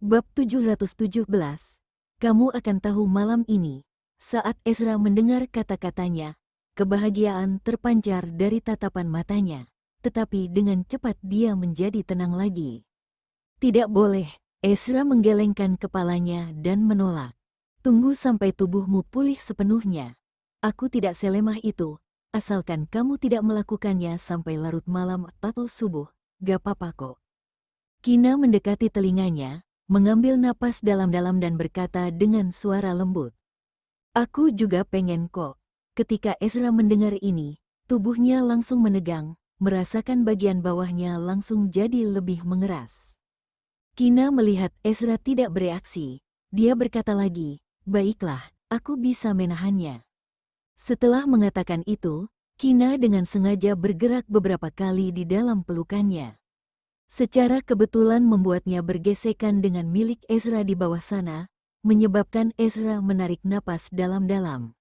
Bab 717. Kamu akan tahu malam ini. Saat Ezra mendengar kata-katanya, kebahagiaan terpancar dari tatapan matanya. Tetapi dengan cepat dia menjadi tenang lagi. Tidak boleh, Ezra menggelengkan kepalanya dan menolak. Tunggu sampai tubuhmu pulih sepenuhnya. Aku tidak selemah itu, asalkan kamu tidak melakukannya sampai larut malam atau subuh, gak apa-apa kok. Kina mendekati telinganya, mengambil napas dalam-dalam dan berkata dengan suara lembut. Aku juga pengen kok. Ketika Ezra mendengar ini, tubuhnya langsung menegang, merasakan bagian bawahnya langsung jadi lebih mengeras. Kina melihat Ezra tidak bereaksi. Dia berkata lagi, baiklah, aku bisa menahannya. Setelah mengatakan itu, Kina dengan sengaja bergerak beberapa kali di dalam pelukannya. Secara kebetulan membuatnya bergesekan dengan milik Ezra di bawah sana, menyebabkan Ezra menarik napas dalam-dalam.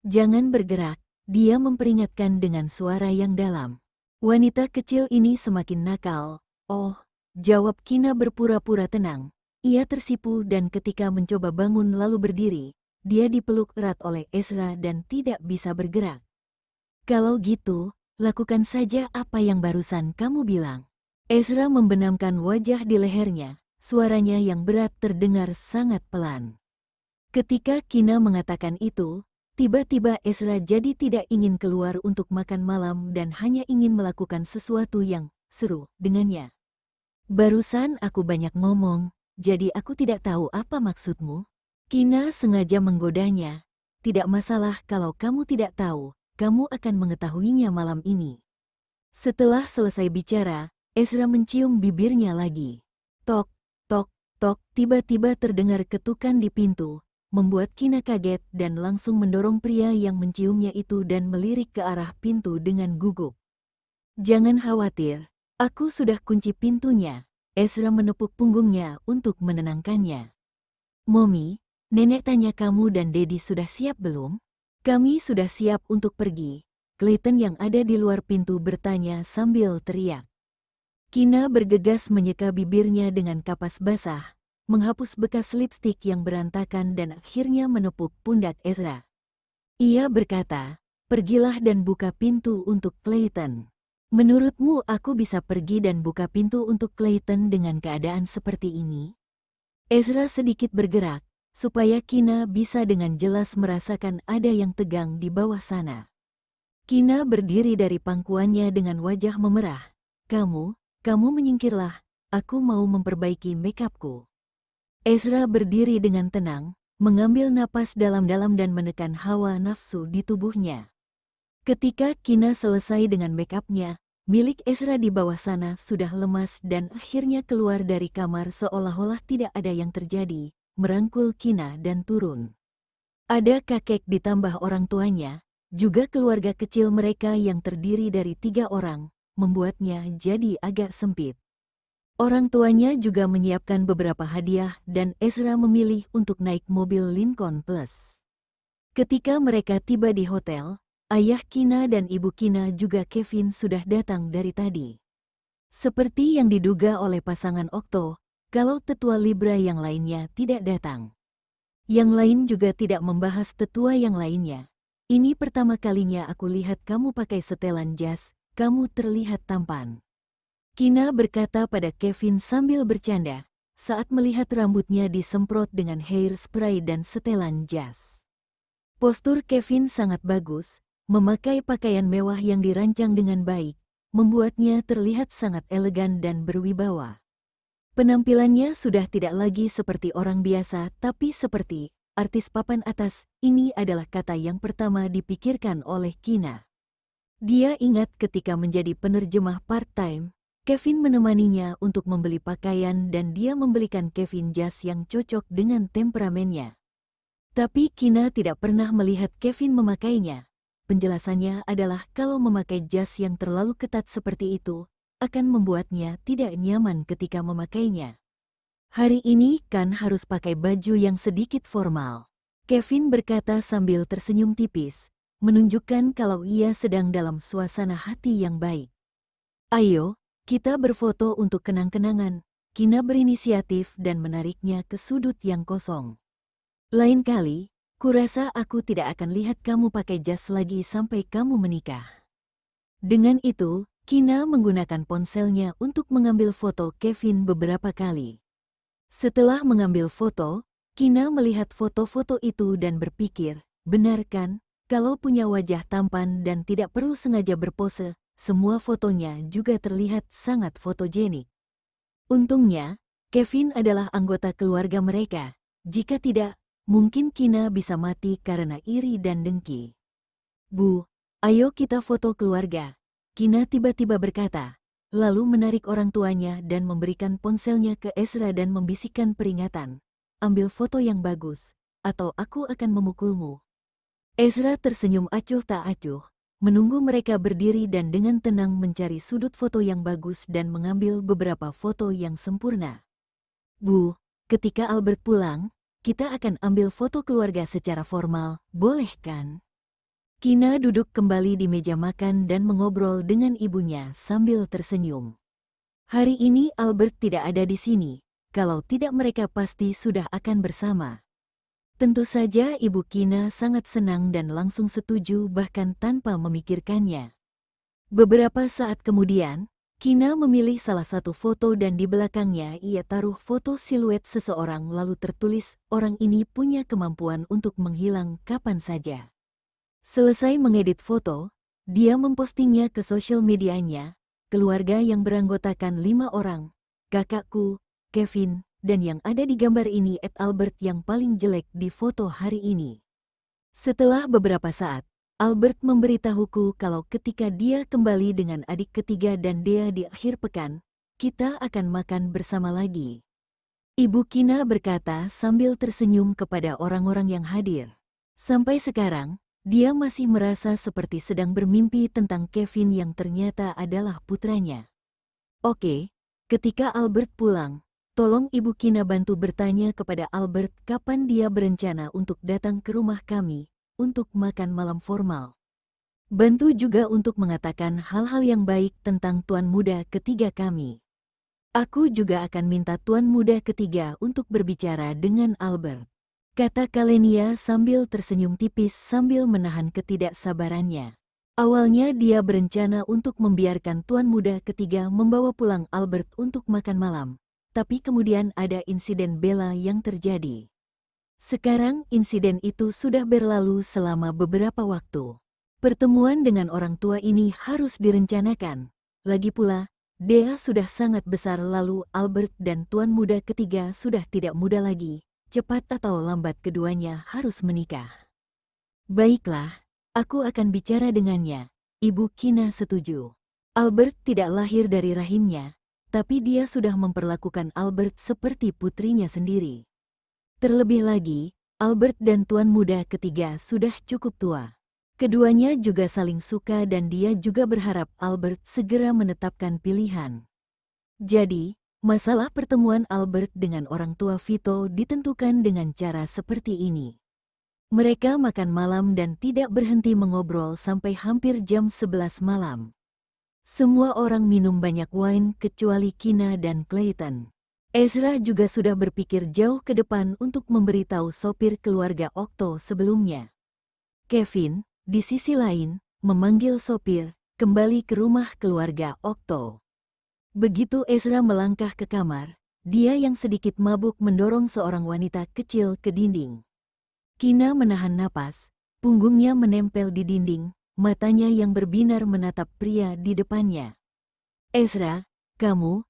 Jangan bergerak, dia memperingatkan dengan suara yang dalam. Wanita kecil ini semakin nakal. Oh, jawab Kina berpura-pura tenang. Ia tersipu dan ketika mencoba bangun lalu berdiri, dia dipeluk erat oleh Ezra dan tidak bisa bergerak. Kalau gitu, lakukan saja apa yang barusan kamu bilang. Ezra membenamkan wajah di lehernya, suaranya yang berat terdengar sangat pelan. Ketika Kina mengatakan itu, tiba-tiba Ezra jadi tidak ingin keluar untuk makan malam dan hanya ingin melakukan sesuatu yang seru dengannya. Barusan aku banyak ngomong, jadi aku tidak tahu apa maksudmu. Kina sengaja menggodanya. Tidak masalah kalau kamu tidak tahu, kamu akan mengetahuinya malam ini. Setelah selesai bicara, Ezra mencium bibirnya lagi. Tok, tok, tok, tiba-tiba terdengar ketukan di pintu, membuat Kina kaget dan langsung mendorong pria yang menciumnya itu dan melirik ke arah pintu dengan gugup. Jangan khawatir, aku sudah kunci pintunya. Ezra menepuk punggungnya untuk menenangkannya. Mommy, nenek tanya kamu dan Daddy sudah siap belum? Kami sudah siap untuk pergi. Clayton yang ada di luar pintu bertanya sambil teriak. Kina bergegas menyeka bibirnya dengan kapas basah, menghapus bekas lipstik yang berantakan dan akhirnya menepuk pundak Ezra. Ia berkata, pergilah dan buka pintu untuk Clayton. Menurutmu aku bisa pergi dan buka pintu untuk Clayton dengan keadaan seperti ini? Ezra sedikit bergerak, supaya Kina bisa dengan jelas merasakan ada yang tegang di bawah sana. Kina berdiri dari pangkuannya dengan wajah memerah. Kamu menyingkirlah, aku mau memperbaiki makeupku. Ezra berdiri dengan tenang, mengambil napas dalam-dalam dan menekan hawa nafsu di tubuhnya. Ketika Kina selesai dengan makeupnya, milik Ezra di bawah sana sudah lemas dan akhirnya keluar dari kamar seolah-olah tidak ada yang terjadi, merangkul Kina dan turun. Ada kakek ditambah orang tuanya, juga keluarga kecil mereka yang terdiri dari 3 orang, membuatnya jadi agak sempit. Orang tuanya juga menyiapkan beberapa hadiah dan Ezra memilih untuk naik mobil Lincoln Plus. Ketika mereka tiba di hotel, ayah Kina dan ibu Kina juga Kevin sudah datang dari tadi. Seperti yang diduga oleh pasangan Okto, kalau tetua Libra yang lainnya tidak datang. Yang lain juga tidak membahas tetua yang lainnya. Ini pertama kalinya aku lihat kamu pakai setelan jas. Kamu terlihat tampan. Kina berkata pada Kevin sambil bercanda, saat melihat rambutnya disemprot dengan hairspray dan setelan jas. Postur Kevin sangat bagus, memakai pakaian mewah yang dirancang dengan baik, membuatnya terlihat sangat elegan dan berwibawa. Penampilannya sudah tidak lagi seperti orang biasa tapi seperti artis papan atas. Ini adalah kata yang pertama dipikirkan oleh Kina. Dia ingat ketika menjadi penerjemah part-time, Kevin menemaninya untuk membeli pakaian dan dia membelikan Kevin jas yang cocok dengan temperamennya. Tapi Kina tidak pernah melihat Kevin memakainya. Penjelasannya adalah kalau memakai jas yang terlalu ketat seperti itu, akan membuatnya tidak nyaman ketika memakainya. Hari ini kan harus pakai baju yang sedikit formal. Kevin berkata sambil tersenyum tipis, menunjukkan kalau ia sedang dalam suasana hati yang baik. Ayo, kita berfoto untuk kenang-kenangan. Kina berinisiatif dan menariknya ke sudut yang kosong. Lain kali, kurasa aku tidak akan lihat kamu pakai jas lagi sampai kamu menikah. Dengan itu, Kina menggunakan ponselnya untuk mengambil foto Kevin beberapa kali. Setelah mengambil foto, Kina melihat foto-foto itu dan berpikir, benar kan, kalau punya wajah tampan dan tidak perlu sengaja berpose, semua fotonya juga terlihat sangat fotogenik. Untungnya, Kevin adalah anggota keluarga mereka. Jika tidak, mungkin Kina bisa mati karena iri dan dengki. Bu, ayo kita foto keluarga. Kina tiba-tiba berkata, lalu menarik orang tuanya dan memberikan ponselnya ke Ezra dan membisikkan peringatan. Ambil foto yang bagus, atau aku akan memukulmu. Ezra tersenyum acuh tak acuh, menunggu mereka berdiri dan dengan tenang mencari sudut foto yang bagus dan mengambil beberapa foto yang sempurna. Bu, ketika Albert pulang, kita akan ambil foto keluarga secara formal, boleh kan? Kina duduk kembali di meja makan dan mengobrol dengan ibunya sambil tersenyum. Hari ini Albert tidak ada di sini, kalau tidak mereka pasti sudah akan bersama. Tentu saja Ibu Kina sangat senang dan langsung setuju bahkan tanpa memikirkannya. Beberapa saat kemudian, Kina memilih salah satu foto dan di belakangnya ia taruh foto siluet seseorang lalu tertulis, orang ini punya kemampuan untuk menghilang kapan saja. Selesai mengedit foto, dia mempostingnya ke sosial medianya, keluarga yang beranggotakan 5 orang, kakakku, Kevin, dan yang ada di gambar ini Albert yang paling jelek di foto hari ini. Setelah beberapa saat, Albert memberitahuku kalau ketika dia kembali dengan adik ketiga dan Dea di akhir pekan, kita akan makan bersama lagi. Ibu Kina berkata sambil tersenyum kepada orang-orang yang hadir. Sampai sekarang, dia masih merasa seperti sedang bermimpi tentang Kevin yang ternyata adalah putranya. Oke, ketika Albert pulang, tolong Ibu Kina bantu bertanya kepada Albert kapan dia berencana untuk datang ke rumah kami, untuk makan malam formal. Bantu juga untuk mengatakan hal-hal yang baik tentang tuan muda ketiga kami. Aku juga akan minta tuan muda ketiga untuk berbicara dengan Albert, kata Kalenia sambil tersenyum tipis sambil menahan ketidaksabarannya. Awalnya dia berencana untuk membiarkan tuan muda ketiga membawa pulang Albert untuk makan malam, tapi kemudian ada insiden Bella yang terjadi. Sekarang insiden itu sudah berlalu selama beberapa waktu. Pertemuan dengan orang tua ini harus direncanakan. Lagi pula, Dea sudah sangat besar lalu Albert dan tuan muda ketiga sudah tidak muda lagi. Cepat atau lambat keduanya harus menikah. Baiklah, aku akan bicara dengannya. Ibu Kina setuju. Albert tidak lahir dari rahimnya, tapi dia sudah memperlakukan Albert seperti putrinya sendiri. Terlebih lagi, Albert dan tuan muda ketiga sudah cukup tua. Keduanya juga saling suka dan dia juga berharap Albert segera menetapkan pilihan. Jadi, masalah pertemuan Albert dengan orang tua Vito ditentukan dengan cara seperti ini. Mereka makan malam dan tidak berhenti mengobrol sampai hampir jam 11 malam. Semua orang minum banyak wine kecuali Kina dan Clayton. Ezra juga sudah berpikir jauh ke depan untuk memberitahu sopir keluarga Okto sebelumnya. Kevin, di sisi lain, memanggil sopir, kembali ke rumah keluarga Okto. Begitu Ezra melangkah ke kamar, dia yang sedikit mabuk mendorong seorang wanita kecil ke dinding. Kina menahan napas, punggungnya menempel di dinding, matanya yang berbinar menatap pria di depannya. Ezra, kamu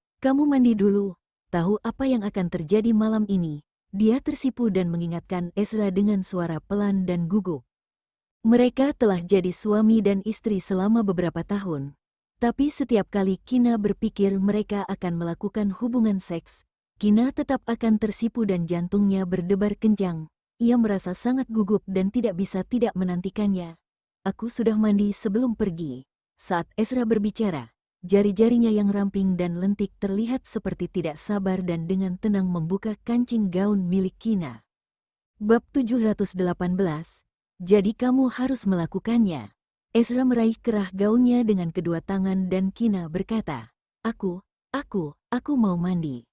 mandi dulu, tahu apa yang akan terjadi malam ini? Dia tersipu dan mengingatkan Ezra dengan suara pelan dan gugup. Mereka telah jadi suami dan istri selama beberapa tahun. Tapi setiap kali Kina berpikir mereka akan melakukan hubungan seks, Kina tetap akan tersipu dan jantungnya berdebar kencang. Ia merasa sangat gugup dan tidak bisa tidak menantikannya. Aku sudah mandi sebelum pergi. Saat Ezra berbicara, jari-jarinya yang ramping dan lentik terlihat seperti tidak sabar dan dengan tenang membuka kancing gaun milik Kina. Bab 718, jadi kamu harus melakukannya. Ezra meraih kerah gaunnya dengan kedua tangan dan Kina berkata, Aku mau mandi.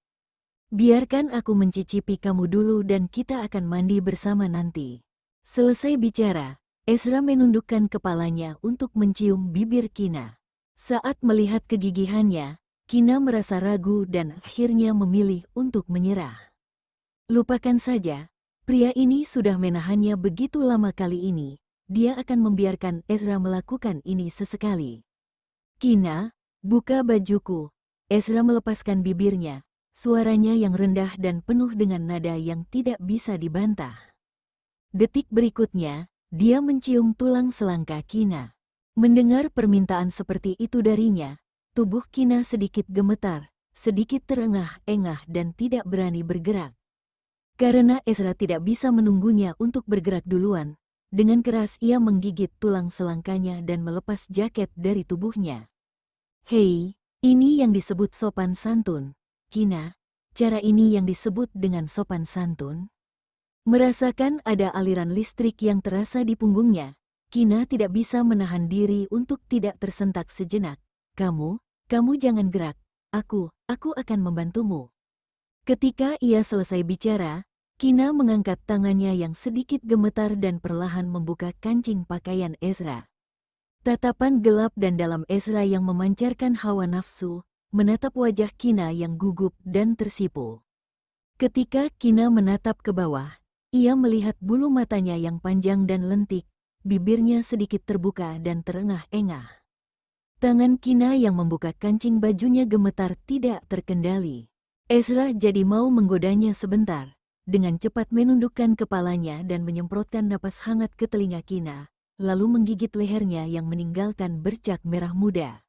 Biarkan aku mencicipi kamu dulu dan kita akan mandi bersama nanti. Selesai bicara, Ezra menundukkan kepalanya untuk mencium bibir Kina. Saat melihat kegigihannya, Kina merasa ragu dan akhirnya memilih untuk menyerah. Lupakan saja, pria ini sudah menahannya begitu lama kali ini. Dia akan membiarkan Ezra melakukan ini sesekali. Kina, buka bajuku. Ezra melepaskan bibirnya. Suaranya yang rendah dan penuh dengan nada yang tidak bisa dibantah. Detik berikutnya, dia mencium tulang selangkah Kina. Mendengar permintaan seperti itu darinya, tubuh Kina sedikit gemetar, sedikit terengah-engah dan tidak berani bergerak. Karena Ezra tidak bisa menunggunya untuk bergerak duluan, dengan keras ia menggigit tulang selangkanya dan melepas jaket dari tubuhnya. Hei, ini yang disebut sopan santun. Kina, cara ini yang disebut dengan sopan santun? Merasakan ada aliran listrik yang terasa di punggungnya, Kina tidak bisa menahan diri untuk tidak tersentak sejenak. Kamu jangan gerak, aku akan membantumu. Ketika ia selesai bicara, Kina mengangkat tangannya yang sedikit gemetar dan perlahan membuka kancing pakaian Ezra. Tatapan gelap dan dalam Ezra yang memancarkan hawa nafsu, menatap wajah Kina yang gugup dan tersipu. Ketika Kina menatap ke bawah, ia melihat bulu matanya yang panjang dan lentik, bibirnya sedikit terbuka dan terengah-engah. Tangan Kina yang membuka kancing bajunya gemetar tidak terkendali. Ezra jadi mau menggodanya sebentar, dengan cepat menundukkan kepalanya dan menyemprotkan napas hangat ke telinga Kina, lalu menggigit lehernya yang meninggalkan bercak merah muda.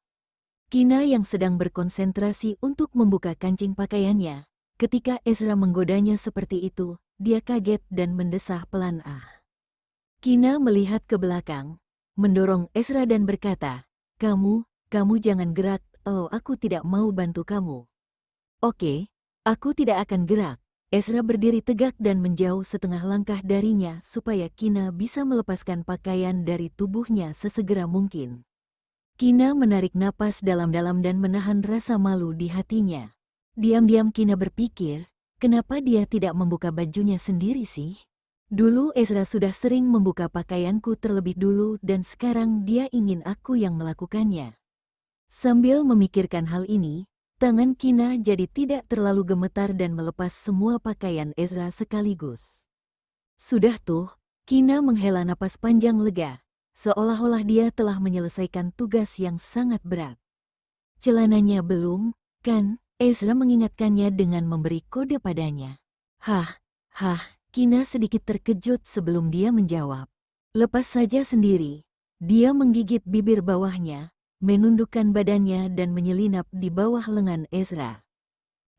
Kina yang sedang berkonsentrasi untuk membuka kancing pakaiannya, ketika Ezra menggodanya seperti itu, dia kaget dan mendesah pelan. Kina melihat ke belakang, mendorong Ezra dan berkata, kamu jangan gerak, aku tidak mau bantu kamu. Oke, aku tidak akan gerak. Ezra berdiri tegak dan menjauh setengah langkah darinya supaya Kina bisa melepaskan pakaian dari tubuhnya sesegera mungkin. Kina menarik napas dalam-dalam dan menahan rasa malu di hatinya. Diam-diam Kina berpikir, kenapa dia tidak membuka bajunya sendiri sih? Dulu Ezra sudah sering membuka pakaianku terlebih dulu dan sekarang dia ingin aku yang melakukannya. Sambil memikirkan hal ini, tangan Kina jadi tidak terlalu gemetar dan melepas semua pakaian Ezra sekaligus. Sudah tuh, Kina menghela napas panjang lega, seolah-olah dia telah menyelesaikan tugas yang sangat berat. Celananya belum, kan? Ezra mengingatkannya dengan memberi kode padanya. Hah, Kina sedikit terkejut sebelum dia menjawab. Lepas saja sendiri. Dia menggigit bibir bawahnya, menundukkan badannya dan menyelinap di bawah lengan Ezra.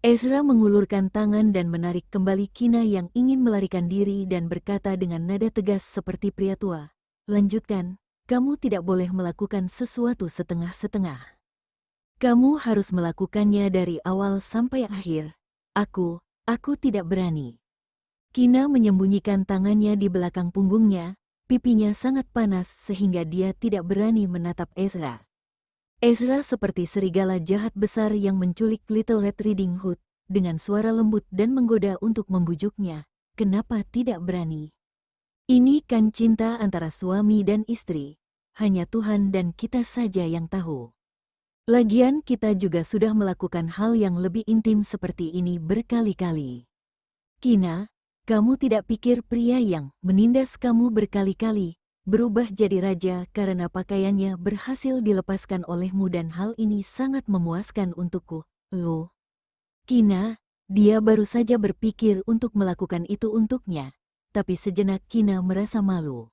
Ezra mengulurkan tangan dan menarik kembali Kina yang ingin melarikan diri dan berkata dengan nada tegas seperti pria tua. Lanjutkan, kamu tidak boleh melakukan sesuatu setengah-setengah. Kamu harus melakukannya dari awal sampai akhir. Aku tidak berani. Kina menyembunyikan tangannya di belakang punggungnya, pipinya sangat panas sehingga dia tidak berani menatap Ezra. Ezra seperti serigala jahat besar yang menculik Little Red Riding Hood, dengan suara lembut dan menggoda untuk membujuknya. Kenapa tidak berani? Ini kan cinta antara suami dan istri. Hanya Tuhan dan kita saja yang tahu. Lagian kita juga sudah melakukan hal yang lebih intim seperti ini berkali-kali. Kina, kamu tidak pikir pria yang menindas kamu berkali-kali berubah jadi raja karena pakaiannya berhasil dilepaskan olehmu dan hal ini sangat memuaskan untukku, loh. Kina, dia baru saja berpikir untuk melakukan itu untuknya, tapi sejenak Kina merasa malu.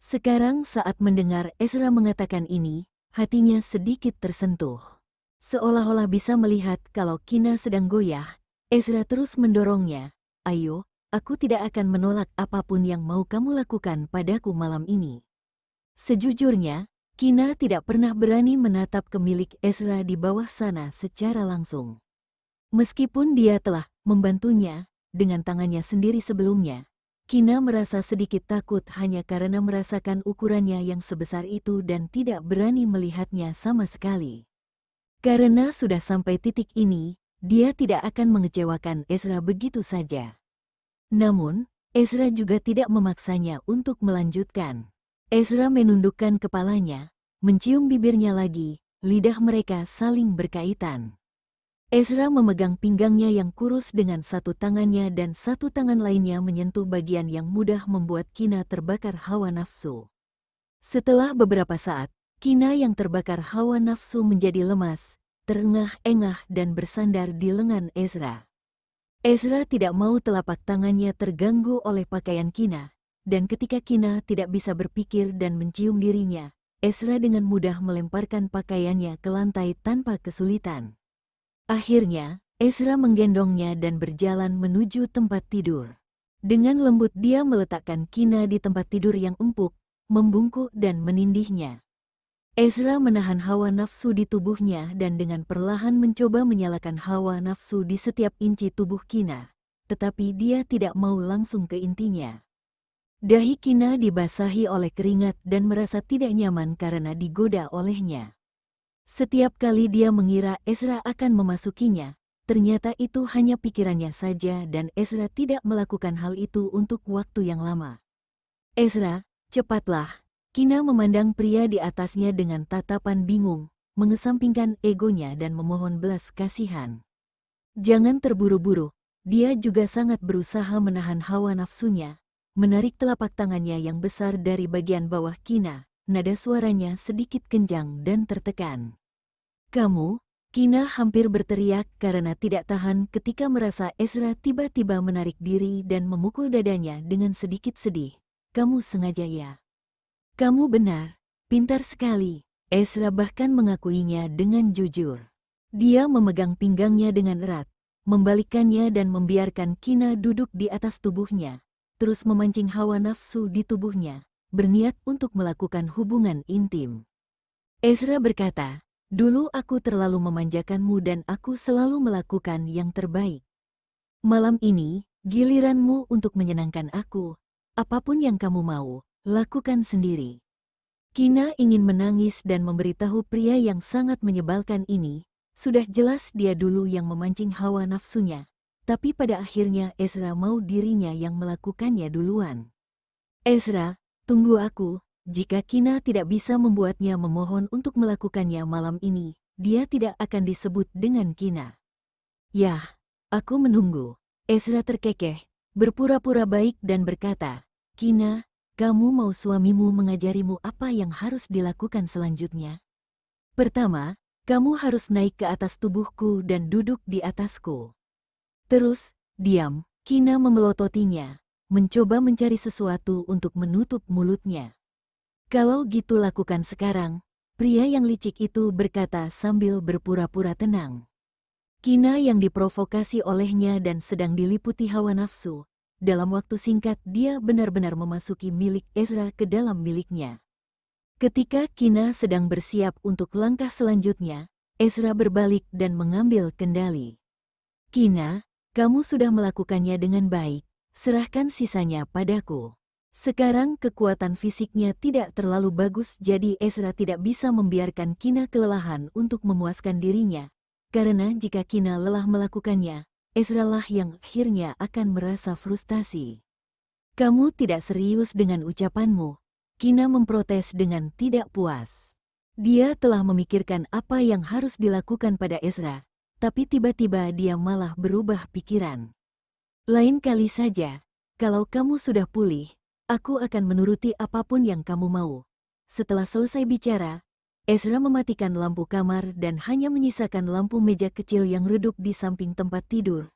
Sekarang saat mendengar Ezra mengatakan ini, hatinya sedikit tersentuh. Seolah-olah bisa melihat kalau Kina sedang goyah, Ezra terus mendorongnya. Ayo, aku tidak akan menolak apapun yang mau kamu lakukan padaku malam ini. Sejujurnya, Kina tidak pernah berani menatap ke milik Ezra di bawah sana secara langsung. Meskipun dia telah membantunya dengan tangannya sendiri sebelumnya, Kina merasa sedikit takut hanya karena merasakan ukurannya yang sebesar itu dan tidak berani melihatnya sama sekali. Karena sudah sampai titik ini, dia tidak akan mengecewakan Ezra begitu saja. Namun, Ezra juga tidak memaksanya untuk melanjutkan. Ezra menundukkan kepalanya, mencium bibirnya lagi, lidah mereka saling berkaitan. Ezra memegang pinggangnya yang kurus dengan satu tangannya dan satu tangan lainnya menyentuh bagian yang mudah membuat Kina terbakar hawa nafsu. Setelah beberapa saat, Kina yang terbakar hawa nafsu menjadi lemas, terengah-engah dan bersandar di lengan Ezra. Ezra tidak mau telapak tangannya terganggu oleh pakaian Kina, dan ketika Kina tidak bisa berpikir dan mencium dirinya, Ezra dengan mudah melemparkan pakaiannya ke lantai tanpa kesulitan. Akhirnya, Ezra menggendongnya dan berjalan menuju tempat tidur. Dengan lembut dia meletakkan Kina di tempat tidur yang empuk, membungkuk dan menindihnya. Ezra menahan hawa nafsu di tubuhnya dan dengan perlahan mencoba menyalakan hawa nafsu di setiap inci tubuh Kina, tetapi dia tidak mau langsung ke intinya. Dahi Kina dibasahi oleh keringat dan merasa tidak nyaman karena digoda olehnya. Setiap kali dia mengira Ezra akan memasukinya, ternyata itu hanya pikirannya saja dan Ezra tidak melakukan hal itu untuk waktu yang lama. Ezra, cepatlah. Kina memandang pria di atasnya dengan tatapan bingung, mengesampingkan egonya dan memohon belas kasihan. Jangan terburu-buru, dia juga sangat berusaha menahan hawa nafsunya, menarik telapak tangannya yang besar dari bagian bawah Kina. Nada suaranya sedikit kencang dan tertekan. Kamu, Kina hampir berteriak karena tidak tahan ketika merasa Ezra tiba-tiba menarik diri dan memukul dadanya dengan sedikit sedih. Kamu sengaja ya? Kamu benar, pintar sekali. Ezra bahkan mengakuinya dengan jujur. Dia memegang pinggangnya dengan erat, membalikkannya dan membiarkan Kina duduk di atas tubuhnya, terus memancing hawa nafsu di tubuhnya, berniat untuk melakukan hubungan intim. Ezra berkata, dulu aku terlalu memanjakanmu dan aku selalu melakukan yang terbaik. Malam ini, giliranmu untuk menyenangkan aku. Apapun yang kamu mau, lakukan sendiri. Kina ingin menangis dan memberitahu pria yang sangat menyebalkan ini, sudah jelas dia dulu yang memancing hawa nafsunya, tapi pada akhirnya Ezra mau dirinya yang melakukannya duluan. Ezra, tunggu aku. Jika Kina tidak bisa membuatnya memohon untuk melakukannya malam ini, dia tidak akan disebut dengan Kina. Yah, aku menunggu. Ezra terkekeh, berpura-pura baik dan berkata, Kina, kamu mau suamimu mengajarimu apa yang harus dilakukan selanjutnya? Pertama, kamu harus naik ke atas tubuhku dan duduk di atasku. Terus, diam. Kina memelototinya, mencoba mencari sesuatu untuk menutup mulutnya. Kalau gitu lakukan sekarang, pria yang licik itu berkata sambil berpura-pura tenang. Kina yang diprovokasi olehnya dan sedang diliputi hawa nafsu, dalam waktu singkat dia benar-benar memasuki milik Ezra ke dalam miliknya. Ketika Kina sedang bersiap untuk langkah selanjutnya, Ezra berbalik dan mengambil kendali. Kina, kamu sudah melakukannya dengan baik, serahkan sisanya padaku. Sekarang kekuatan fisiknya tidak terlalu bagus jadi Ezra tidak bisa membiarkan Kina kelelahan untuk memuaskan dirinya. Karena jika Kina lelah melakukannya, Ezra lah yang akhirnya akan merasa frustasi. Kamu tidak serius dengan ucapanmu, Kina memprotes dengan tidak puas. Dia telah memikirkan apa yang harus dilakukan pada Ezra, tapi tiba-tiba dia malah berubah pikiran. Lain kali saja, kalau kamu sudah pulih, aku akan menuruti apapun yang kamu mau. Setelah selesai bicara, Ezra mematikan lampu kamar dan hanya menyisakan lampu meja kecil yang redup di samping tempat tidur.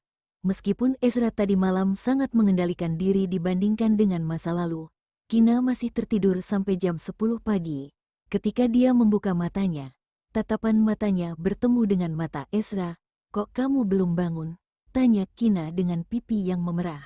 Meskipun Ezra tadi malam sangat mengendalikan diri dibandingkan dengan masa lalu, Kina masih tertidur sampai jam 10 pagi. Ketika dia membuka matanya, tatapan matanya bertemu dengan mata Ezra. Kok kamu belum bangun? Tanya Kina dengan pipi yang memerah.